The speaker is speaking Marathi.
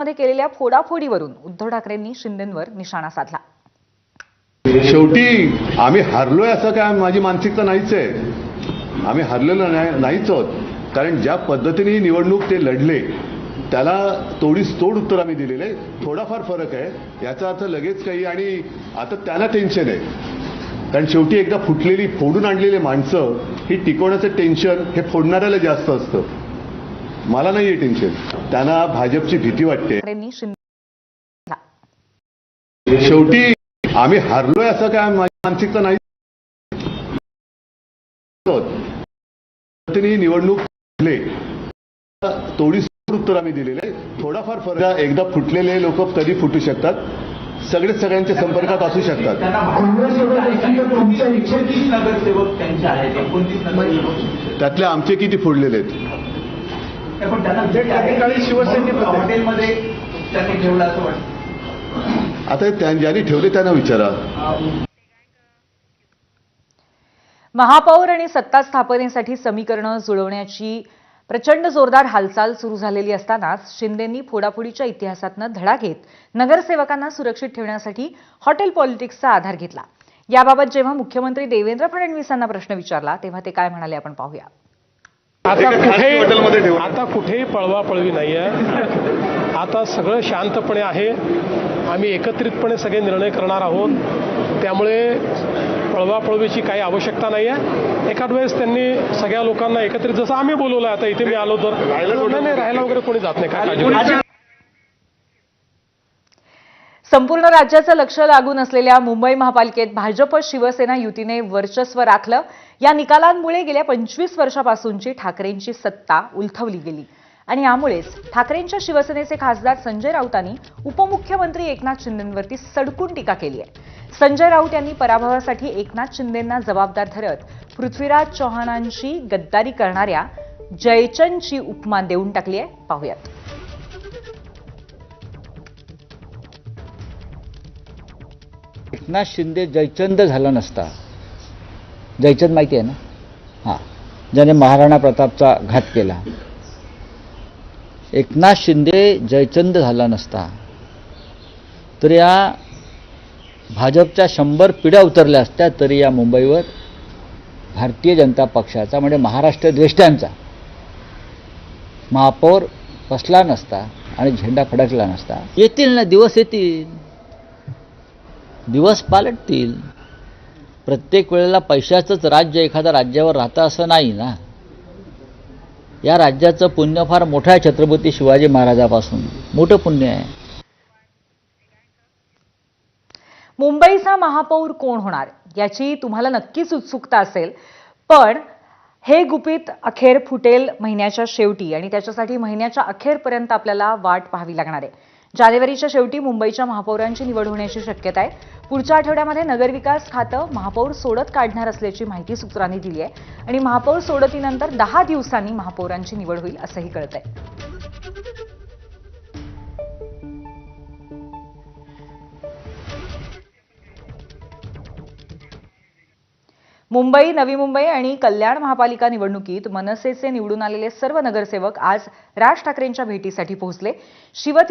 मध्ये केलेल्या फोडाफोडीवरून उद्धव ठाकरेंनी शिंदेंवर निशाणा साधला। शेवटी आम्ही हारलोय असं काय माझी मानसिकता नाहीच आहे। आम्ही हारलेलो नाहीच आहोत, कारण ज्या पद्धतीने ही निवडणूक ते लढले त्याला तोडीस तोड उत्तर आम्ही दिलेलं आहे। थोडाफार फरक आहे याचा अर्थ लगेच काही, आणि आता त्यांना टेन्शन आहे, कारण शेवटी एकदा फुटलेली फोडून आणलेली माणसं ही टिकवण्याचं टेन्शन हे फोडणाऱ्याला जास्त असतं। मला नाहीये टेन्शन, त्यांना भाजपची भीती वाटते। शेवटी आम्ही हारलोय असं काय माझी मानसिकता नाही। ही निवडणूक लढले तोडीस उत्तर आम्ही दिलेलं आहे। थोडाफार फरक, एकदा फुटलेले लोक कधी फुटू शकतात, सगळ्यांच्या संपर्कात असू शकतात। त्यातले आमचे किती फोडलेले आहेत? आता ज्यांनी ठेवले त्यांना विचारा। महापौर आणि सत्ता स्थापनेसाठी समीकरणं जुळवण्याची प्रचंड जोरदार हालचाल सुरू झालेली असतानाच शिंदेंनी फोडाफोडीच्या इतिहासातनं धडा घेत नगरसेवकांना सुरक्षित ठेवण्यासाठी हॉटेल पॉलिटिक्सचा आधार घेतला। याबाबत जेव्हा मुख्यमंत्री देवेंद्र फडणवीसांना प्रश्न विचारला तेव्हा ते काय म्हणाले आपण पाहूया। आता कुठेही पळवापळवी नाही आहे। आता सगळं शांतपणे आहे। आम्ही एकत्रितपणे सगळे निर्णय करणार आहोत, त्यामुळे पळवापळवीची काही आवश्यकता नाही आहे। एखाद वेळेस त्यांनी सगळ्या लोकांना एकत्रित, जसं आम्ही बोलवलं, आता इथे मी आलो तर नाही राहायला वगैरे कोणी जात नाही, काय काळजी। संपूर्ण राज्याचं लक्ष लागून असलेल्या मुंबई महापालिकेत भाजप शिवसेना युतीने वर्चस्व राखलं। या निकालांमुळे गेल्या 25 वर्षापासूनची ठाकरेंची सत्ता उलथवली गेली आणि यामुळेच ठाकरेंच्या शिवसेनेचे खासदार संजय राऊतांनी उपमुख्यमंत्री एकनाथ शिंदेंवरती सडकून टीका केली आहे। संजय राऊत यांनी पराभवासाठी एकनाथ शिंदेंना जबाबदार धरत पृथ्वीराज चव्हाणांशी गद्दारी करणाऱ्या जयचंदची उपमा देऊन टाकली आहे। पाहूयात। एकनाथ शिंदे जयचंद झाला नसता, जयचंद माहिती आहे ना, हां, ज्याने महाराणा प्रतापचा घात केला, एकनाथ शिंदे जयचंद झाला नसता तर या भाजपच्या 100 पिढ्या उतरल्या असत्या तरी या मुंबईवर भारतीय जनता पक्षाचा म्हणजे महाराष्ट्र द्वेष्ट्यांचा महापौर बसला नसता आणि झेंडा फडकला नसता। येतील ना दिवस, येतील दिवस, पालटतील। प्रत्येक वेळेला पैशाचंच राज्य एखाद्या राज्यावर राहतं असं नाही ना। या राज्याचं पुण्य फार मोठं आहे, छत्रपती शिवाजी महाराजापासून मोठं पुण्य आहे। मुंबईचा महापौर कोण होणार याची तुम्हाला नक्कीच उत्सुकता असेल, पण हे गुपित अखेर फुटेल महिन्याच्या शेवटी आणि त्याच्यासाठी महिन्याच्या अखेरपर्यंत आपल्याला वाट पाहावी लागणार आहे। जानेवारीच्या शेवटी मुंबईच्या महापौरांची निवड होण्याची शक्यता आहे। पुढच्या आठवड्यामध्ये नगरविकास खातं महापौर सोडत काढणार असल्याची माहिती सूत्रांनी दिली आहे आणि महापौर सोडतीनंतर 10 दिवसांनी महापौरांची निवड होईल असंही कळतंय। मुंबई, नवी मुंबई आणि कल्याण महापालिका निवडणुकीत मनसेचे निवडून आलेले सर्व नगरसेवक आज राज ठाकरेंच्या भेटीसाठी पोहोचले। शिवतीर्थ